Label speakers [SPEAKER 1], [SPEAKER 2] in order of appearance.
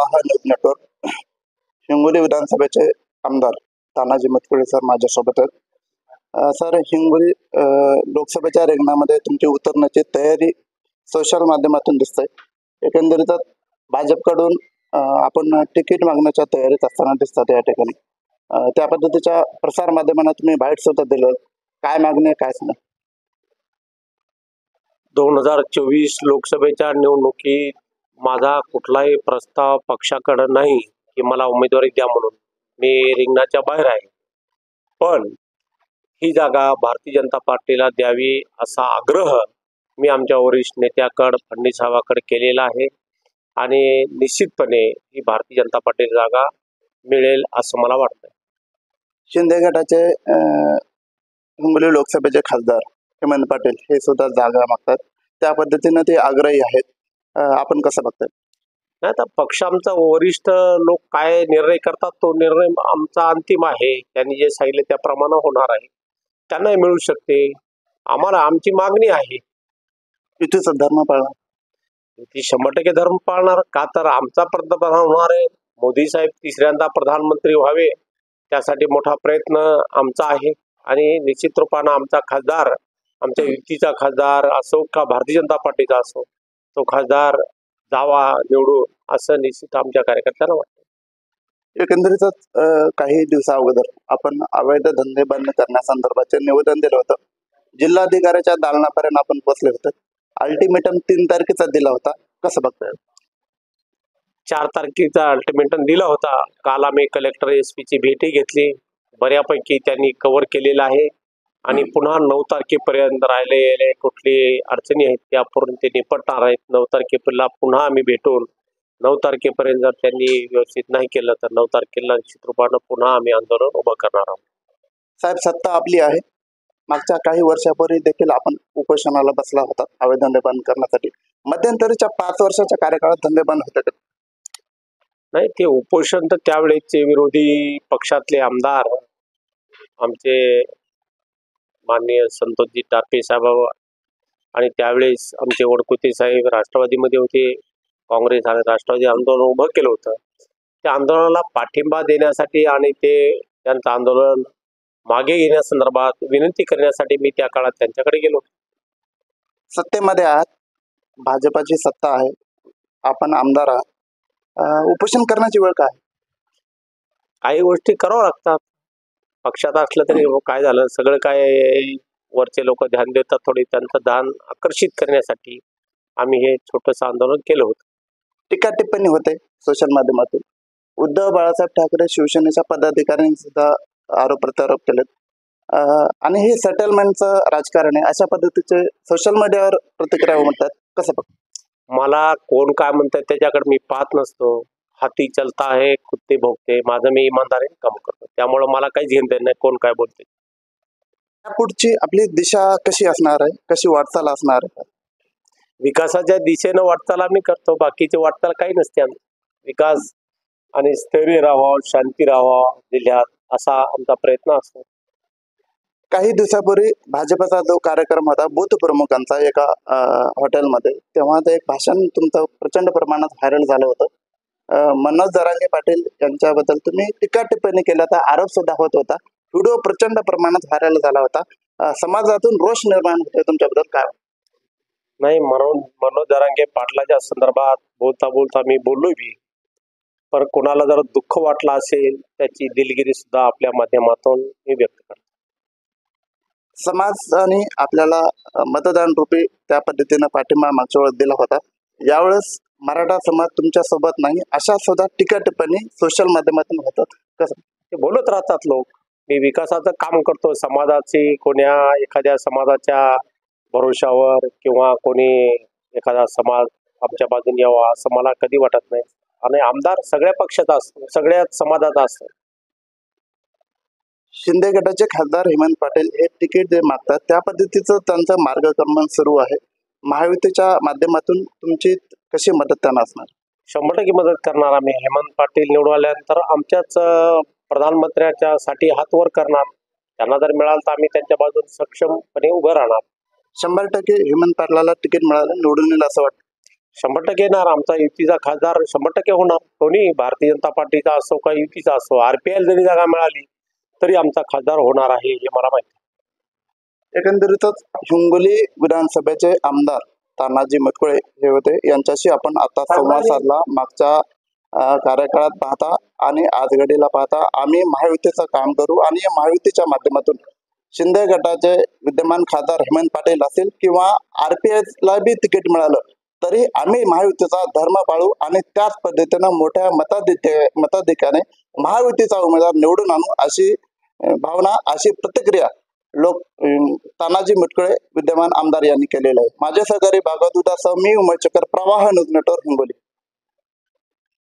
[SPEAKER 1] प्रवाह news network. Hingoli विधानसभेचे आमदार तानाजी मुटकुळे सर माझ्यासोबत आहेत. सर, हिंगोली लोकसभेच्या रिंगणामध्ये तुमची उतरण्याची तयारी सोशल माध्यमातून दिसते. एकंदरीतच भाजपकडून आपण तिकीट मागण्याच्या तयारीत असताना दिसतात या ठिकाणी. त्या पद्धतीच्या प्रसार माध्यमांना तुम्ही बाईट सुद्धा दिलं. काय मागणी काय सांगा?
[SPEAKER 2] 2024 लोकसभेच्या निवडणुकीत माझा कुठलाही प्रस्ताव पक्षाकडे नाही की मला उमेदवारी द्या म्हणून. मी रिंगणाच्या बाहेर आहे, पण ही जागा भारतीय जनता पार्टीला द्यावी असा आग्रह मी आमच्या वरिष्ठ नेत्याकडे फडणवीस साहेबांकडे केलेला आहे आणि निश्चितपणे ही भारतीय जनता पार्टी जागा मिळेल असं मला वाटतं.
[SPEAKER 1] शिंदे गटाचे हिंगोली लोकसभेचे खासदार हेमंत पाटील हे सुद्धा जागा मागतात. त्या पद्धतीने ते आग्रही आहेत. आपण कसं बघताय?
[SPEAKER 2] नाही तर पक्ष आमचा वरिष्ठ लोक काय निर्णय करतात तो निर्णय आमचा अंतिम आहे. त्यांनी जे सांगितले त्याप्रमाणे होणार आहे. त्यांनाही मिळू शकते. आम्हाला आमची मागणी आहे
[SPEAKER 1] युतीचा धर्म पाळणार.
[SPEAKER 2] ती 100% धर्म पाळणार. का तर आमचा पंतप्रधान होणार आहे. मोदी साहेब तिसऱ्यांदा प्रधानमंत्री व्हावे त्यासाठी मोठा प्रयत्न आमचा आहे आणि निश्चित रूपानं आमचा खासदार, आमच्या युतीचा खासदार असो का भारतीय जनता पार्टीचा असो, तो खासदार जावा निवडून असं निश्चित आमच्या कार्यकर्त्यांना वाटतं.
[SPEAKER 1] एकंदरीतच काही दिवसा अगोदर आपण अवैध धंदे बंद करण्यासंदर्भाचे निवेदन दिलं होतं. जिल्हाधिकाऱ्याच्या दालनापर्यंत आपण पोहोचले होते. अल्टिमेटम 3 तारखेचा दिला होता. कसं बघताय?
[SPEAKER 2] 4 तारखेचा अल्टिमेटम दिला होता. काल आम्ही कलेक्टर SP ची भेटी घेतली. बऱ्यापैकी त्यांनी कव्हर केलेलं आहे आणि पुन्हा 9 तारखेपर्यंत राहिलेले कुठली अडचणी आहेत त्यापर्यंत ते निपटणार आहेत. 9 तारखेला पुन्हा आम्ही भेटून 9 तारखेपर्यंत जर त्यांनी व्यवस्थित नाही केलं तर 9 तारखेला निश्चित रूपानं पुन्हा आम्ही आंदोलन उभं करणार आहोत.
[SPEAKER 1] साहेब, सत्ता आपली आहे. मागच्या काही वर्षापूर्वी देखील आपण उपोषणाला बसला होता अवैध धंदे बंद करण्यासाठी. मध्यंतरीच्या 5 वर्षाच्या कार्यकाळात धंदे बंद होते का?
[SPEAKER 2] नाही, ते उपोषण तर त्यावेळेचे विरोधी पक्षातले आमदार आमचे माननीय संतोषजी टारफे साहेब आणि त्यावेळेस आमचे वडकुते साहेब राष्ट्रवादीमध्ये होते. काँग्रेस आणि राष्ट्रवादी आंदोलन उभं केलं होतं. त्या आंदोलनाला पाठिंबा देण्यासाठी आणि ते त्यांचं आंदोलन मागे घेण्यासंदर्भात विनंती करण्यासाठी मी त्या काळात त्यांच्याकडे गेलो.
[SPEAKER 1] सत्तेमध्ये आहात, भाजपाची सत्ता आहे, आपण आमदार आहात. उपोषण करण्याची वेळ काय?
[SPEAKER 2] काही गोष्टी करावं लागतात. पक्षात असलं तरी काय झालं, सगळं काय वरचे लोक ध्यान देतात. थोडी त्यांचं ध्यान आकर्षित करण्यासाठी आम्ही हे छोटंसं आंदोलन केलं होतं.
[SPEAKER 1] टीका टिप्पणी होते सोशल माध्यमातून. उद्धव बाळासाहेब ठाकरे शिवसेनेच्या पदाधिकाऱ्यांनी सुद्धा आरोप प्रत्यारोप केलेत. आणि हे सेटलमेंटचं राजकारण आहे अशा पद्धतीचे सोशल मीडियावर प्रतिक्रिया उमटतात. कसं बघ?
[SPEAKER 2] मला कोण काय म्हणतात त्याच्याकडे मी पाहत नसतो. हाती चलता आहे कुत्ते भोगते. माझं मी इमानदारीने काम करतो, त्यामुळे मला काही घेणं देणं नाही कोण काय बोलते.
[SPEAKER 1] यापुढची आपली दिशा कशी असणार आहे? कशी वाटचाल असणार आहे?
[SPEAKER 2] विकासाच्या दिशेनं वाटचाल आम्ही करतो. बाकीची वाटचाल काही नसते. विकास आणि स्थैर्य राहावं, शांती राहावं जिल्ह्यात असा आमचा प्रयत्न असतो.
[SPEAKER 1] काही दिवसापूर्वी भाजपचा जो कार्यक्रम होता बूथ प्रमुखांचा एका हॉटेलमध्ये, तेव्हा ते एक भाषण तुमचं प्रचंड प्रमाणात व्हायरल झालं होतं. मनोज जरांगे पाटील यांच्याबद्दल तुम्ही टीका टिप्पणी केल्याचा आरोप सुद्धा होत होता. व्हिडिओ प्रचंड प्रमाणात व्हायरल झाला होता. समाजातून रोष निर्माण होते तुमच्याबद्दल काय?
[SPEAKER 2] नाही, मनोज जरांगे पाटलाच्या संदर्भात बोलता मी बोललोय बी, पण कोणाला जर दुःख वाटलं असेल त्याची दिलगिरी सुद्धा आपल्या माध्यमातून मी व्यक्त करतो.
[SPEAKER 1] समाजाने आपल्याला मतदान रूपी त्या पद्धतीनं पाठिंबा मागच्या वेळेस दिला होता. यावेळेस मराठा समाज तुमच्या सोबत नाही अशा सुद्धा टीका टिप्पणी सोशल माध्यमातून होतात. कसं?
[SPEAKER 2] ते बोलत राहतात लोक. मी विकासाचं काम करतो. समाजाची कोण्या एखाद्या समाजाच्या भरोशावर किंवा कोणी एखादा समाज आमच्या बाजूने यावा असं मला कधी वाटत नाही. आणि आमदार सगळ्या पक्षाचा असतो, सगळ्याच समाजाचा असतो.
[SPEAKER 1] शिंदे गटाचे खासदार हेमंत पाटील हे तिकीट जे मागतात त्या पद्धतीचं त्यांचं मार्गक्रमण सुरू आहे. महायुतीच्या माध्यमातून तुमची कशी मदत त्यांना असणार?
[SPEAKER 2] 100% मदत करणार आम्ही. हेमंत पाटील निवडून आल्यानंतर आमच्याच प्रधानमंत्र्याच्या साठी हात वर करणार. त्यांना जर मिळालं तर आम्ही त्यांच्या बाजूने सक्षमपणे उभं राहणार.
[SPEAKER 1] 100% हेमंत पाटलाला तिकीट मिळालं, निवडून येईल असं वाटतं?
[SPEAKER 2] 100% येणार. आमचा युतीचा खासदार 100% होणार. कोणी भारतीय जनता पार्टीचा असो का युतीचा असो, RPL जरी जागा मिळाली तरी आमचा खासदार होणार आहे हे मला माहिती.
[SPEAKER 1] एकंदरीतच हिंगोली विधानसभेचे आमदार तानाजी मुटकुळे हे होते. यांच्याशी आपण आता संवाद साधला. मागच्या कार्यकाळात पाहता आणि आज घडीला पाहता आम्ही महायुतीचं काम करू आणि या महायुतीच्या माध्यमातून शिंदे गटाचे विद्यमान खासदार हेमंत पाटील असतील किंवा RPSला बी तिकीट मिळालं तरी आम्ही महायुतीचा धर्म पाळू आणि त्याच पद्धतीनं मोठ्या मताधिक्याने महायुतीचा उमेदवार निवडून आणू अशी भावना, अशी प्रतिक्रिया तानाजी मुटकुळे विद्यमान आमदार यांनी केलेलं आहे. माझे सहकारी भागवत उदास मी उमेश चकर, प्रवाह न्यूज नेटवर्क हिंगोली.